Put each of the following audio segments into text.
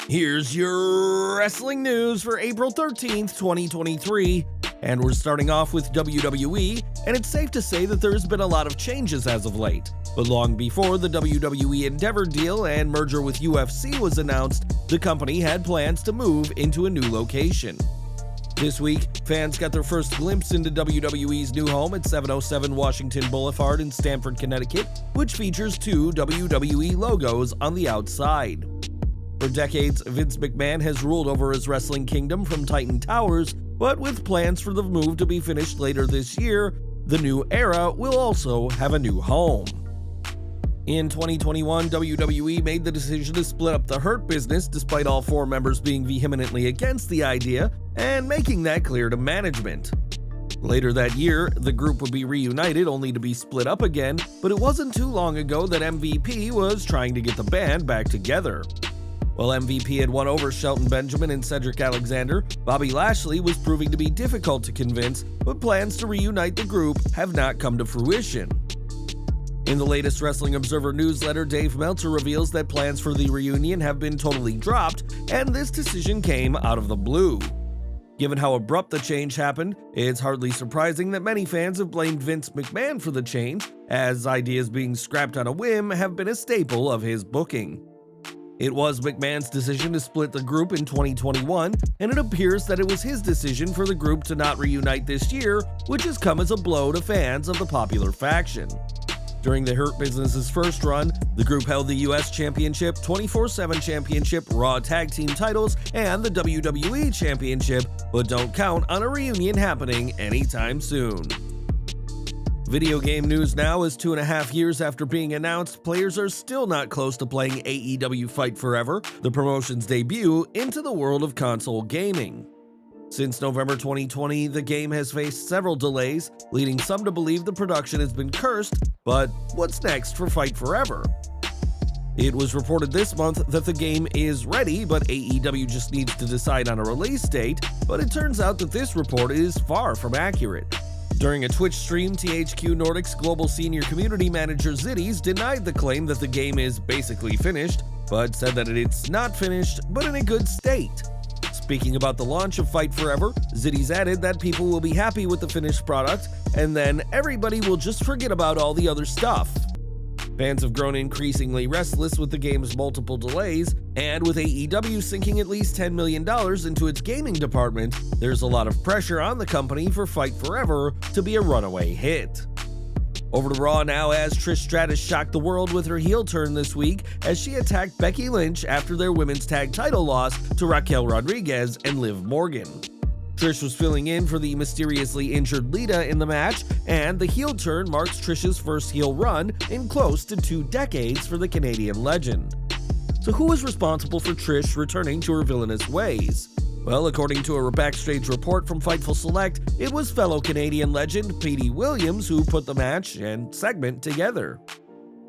Here's your wrestling news for April 13th, 2023, and we're starting off with WWE, and it's safe to say that there's been a lot of changes as of late. But long before the WWE Endeavor deal and merger with UFC was announced, the company had plans to move into a new location. This week, fans got their first glimpse into WWE's new home at 707 Washington Boulevard in Stamford, Connecticut, which features two WWE logos on the outside. For decades, Vince McMahon has ruled over his wrestling kingdom from Titan Towers, but with plans for the move to be finished later this year, the new era will also have a new home. In 2021, WWE made the decision to split up the Hurt business despite all four members being vehemently against the idea and making that clear to management. Later that year, the group would be reunited only to be split up again, but it wasn't too long ago that MVP was trying to get the band back together. While MVP had won over Shelton Benjamin and Cedric Alexander, Bobby Lashley was proving to be difficult to convince, but plans to reunite the group have not come to fruition. In the latest Wrestling Observer newsletter, Dave Meltzer reveals that plans for the reunion have been totally dropped, and this decision came out of the blue. Given how abrupt the change happened, it's hardly surprising that many fans have blamed Vince McMahon for the change, as ideas being scrapped on a whim have been a staple of his booking. It was McMahon's decision to split the group in 2021, and it appears that it was his decision for the group to not reunite this year, which has come as a blow to fans of the popular faction. During the Hurt Business's first run, the group held the US Championship, 24/7 Championship, Raw Tag Team titles, and the WWE Championship, but don't count on a reunion happening anytime soon. Video game news now is 2.5 years after being announced, players are still not close to playing AEW Fight Forever, the promotion's debut into the world of console gaming. Since November 2020, the game has faced several delays, leading some to believe the production has been cursed, but what's next for Fight Forever? It was reported this month that the game is ready, but AEW just needs to decide on a release date, but it turns out that this report is far from accurate. During a Twitch stream, THQ Nordic's global senior community manager Ziddies denied the claim that the game is basically finished, but said that it's not finished, but in a good state. Speaking about the launch of Fight Forever, Ziddies added that people will be happy with the finished product, and then everybody will just forget about all the other stuff. Fans have grown increasingly restless with the game's multiple delays, and with AEW sinking at least $10 million into its gaming department, there's a lot of pressure on the company for Fight Forever to be a runaway hit. Over to Raw now, as Trish Stratus shocked the world with her heel turn this week as she attacked Becky Lynch after their women's tag title loss to Raquel Rodriguez and Liv Morgan. Trish was filling in for the mysteriously injured Lita in the match, and the heel turn marks Trish's first heel run in close to 2 decades for the Canadian legend. So who is responsible for Trish returning to her villainous ways? Well, according to a Backstage report from Fightful Select, it was fellow Canadian legend Petey Williams who put the match and segment together.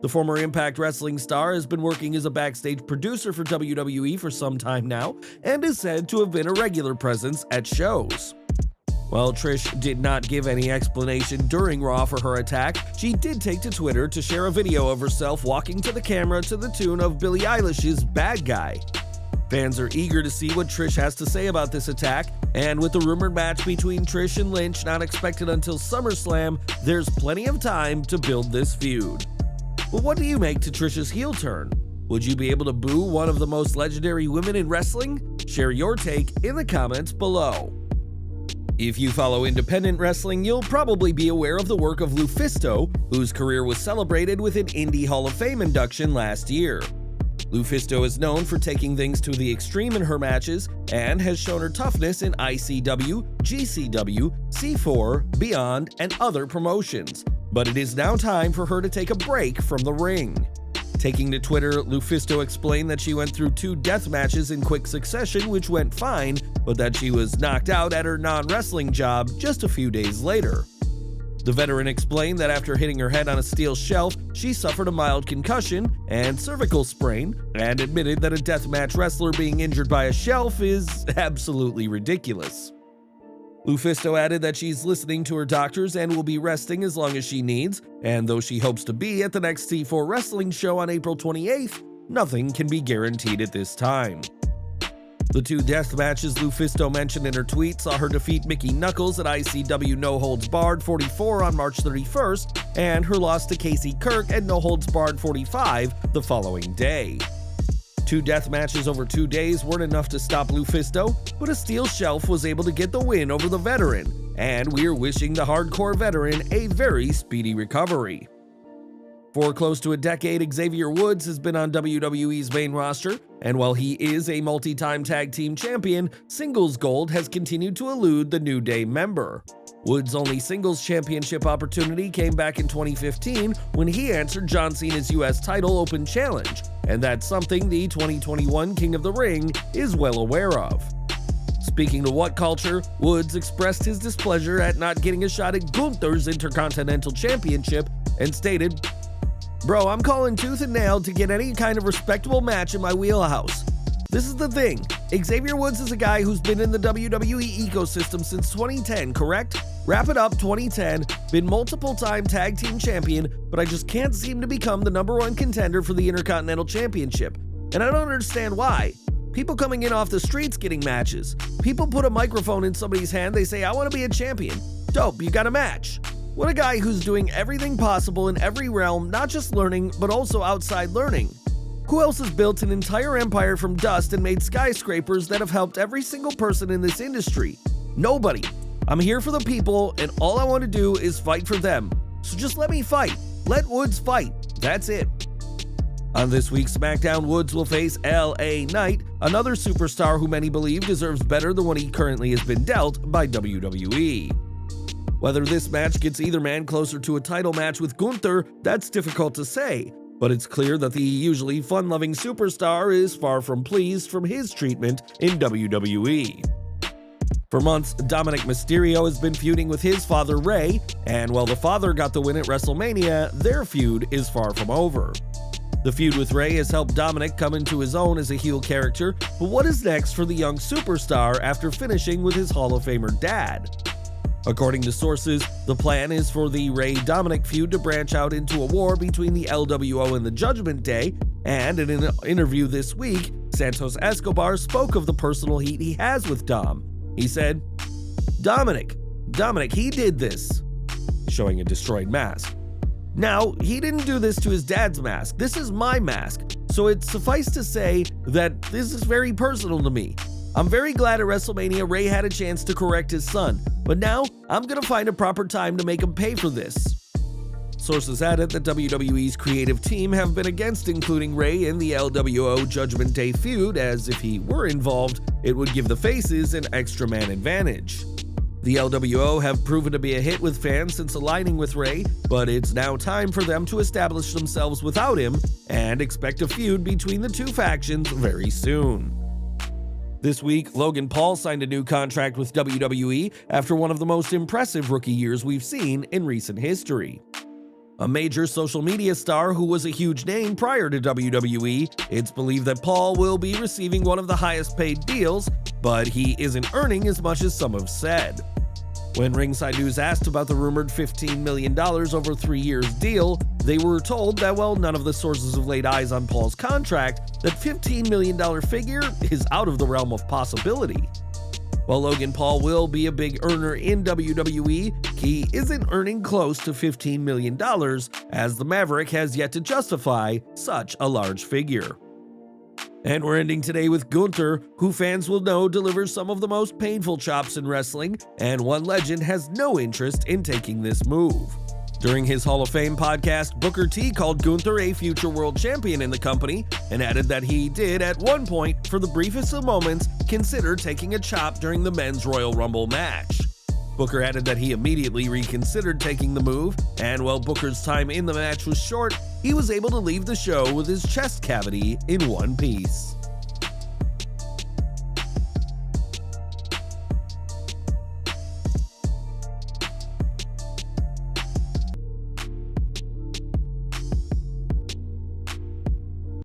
The former Impact Wrestling star has been working as a backstage producer for WWE for some time now, and is said to have been a regular presence at shows. While Trish did not give any explanation during Raw for her attack, she did take to Twitter to share a video of herself walking to the camera to the tune of Billie Eilish's Bad Guy. Fans are eager to see what Trish has to say about this attack, and with the rumored match between Trish and Lynch not expected until SummerSlam, there's plenty of time to build this feud. But what do you make to Trish's heel turn? Would you be able to boo one of the most legendary women in wrestling? Share your take in the comments below. If you follow independent wrestling, you'll probably be aware of the work of Lufisto, whose career was celebrated with an Indie Hall of Fame induction last year. Lufisto is known for taking things to the extreme in her matches and has shown her toughness in ICW, GCW, C4, Beyond, and other promotions. But it is now time for her to take a break from the ring. Taking to Twitter, Lufisto explained that she went through 2 death matches in quick succession, which went fine, but that she was knocked out at her non-wrestling job just a few days later. The veteran explained that after hitting her head on a steel shelf, she suffered a mild concussion and cervical sprain, and admitted that a deathmatch wrestler being injured by a shelf is absolutely ridiculous. Lufisto added that she's listening to her doctors and will be resting as long as she needs, and though she hopes to be at the next C4 wrestling show on April 28th, nothing can be guaranteed at this time. The two death matches Lufisto mentioned in her tweet saw her defeat Mickey Knuckles at ICW No Holds Barred 44 on March 31st, and her loss to Casey Kirk at No Holds Barred 45 the following day. Two death matches over 2 days weren't enough to stop Lufisto, but a steel shelf was able to get the win over the veteran, and we're wishing the hardcore veteran a very speedy recovery. For close to a decade, Xavier Woods has been on WWE's main roster, and while he is a multi-time tag team champion, singles gold has continued to elude the New Day member. Woods' only singles championship opportunity came back in 2015 when he answered John Cena's US title open challenge, and that's something the 2021 King of the Ring is well aware of. Speaking to What Culture, Woods expressed his displeasure at not getting a shot at Gunther's Intercontinental Championship and stated, "Bro, I'm calling tooth and nail to get any kind of respectable match in my wheelhouse. This is the thing, Xavier Woods is a guy who's been in the WWE ecosystem since 2010, correct? Wrap it up, 2010, been multiple-time tag team champion, but I just can't seem to become the #1 contender for the Intercontinental Championship. And I don't understand why. People coming in off the streets getting matches. People put a microphone in somebody's hand, they say, I want to be a champion. Dope, you got a match. What a guy who's doing everything possible in every realm, not just learning, but also outside learning. Who else has built an entire empire from dust and made skyscrapers that have helped every single person in this industry? Nobody. I'm here for the people, and all I want to do is fight for them. So just let me fight. Let Woods fight. That's it." On this week's SmackDown, Woods will face LA Knight, another superstar who many believe deserves better than what he currently has been dealt by WWE. Whether this match gets either man closer to a title match with Gunther, that's difficult to say, but it's clear that the usually fun-loving superstar is far from pleased from his treatment in WWE. For months, Dominik Mysterio has been feuding with his father Rey, and while the father got the win at WrestleMania, their feud is far from over. The feud with Rey has helped Dominik come into his own as a heel character, but what is next for the young superstar after finishing with his Hall of Famer dad? According to sources, the plan is for the Rey-Dominik feud to branch out into a war between the LWO and the Judgment Day, and in an interview this week, Santos Escobar spoke of the personal heat he has with Dom. He said, Dominik, he did this," showing a destroyed mask. Now, he didn't do this to his dad's mask, this is my mask, so it's suffice to say that this is very personal to me. I'm very glad at WrestleMania Rey had a chance to correct his son, but now I'm gonna find a proper time to make him pay for this. Sources added that WWE's creative team have been against including Rey in the LWO Judgment Day feud, as if he were involved, it would give the faces an extra man advantage. The LWO have proven to be a hit with fans since aligning with Rey, but it's now time for them to establish themselves without him, and expect a feud between the two factions very soon. This week, Logan Paul signed a new contract with WWE after one of the most impressive rookie years we've seen in recent history. A major social media star who was a huge name prior to WWE, it's believed that Paul will be receiving one of the highest paid deals, but he isn't earning as much as some have said. When Ringside News asked about the rumored $15 million over 3 years deal, they were told that while none of the sources have laid eyes on Paul's contract, that $15 million figure is out of the realm of possibility. While Logan Paul will be a big earner in WWE, he isn't earning close to $15 million, as the Maverick has yet to justify such a large figure. And we're ending today with Gunther, who fans will know delivers some of the most painful chops in wrestling, and one legend has no interest in taking this move. During his Hall of Fame podcast, Booker T called Gunther a future world champion in the company, and added that he did at one point, for the briefest of moments, consider taking a chop during the Men's Royal Rumble match. Booker added that he immediately reconsidered taking the move, and while Booker's time in the match was short, he was able to leave the show with his chest cavity in one piece.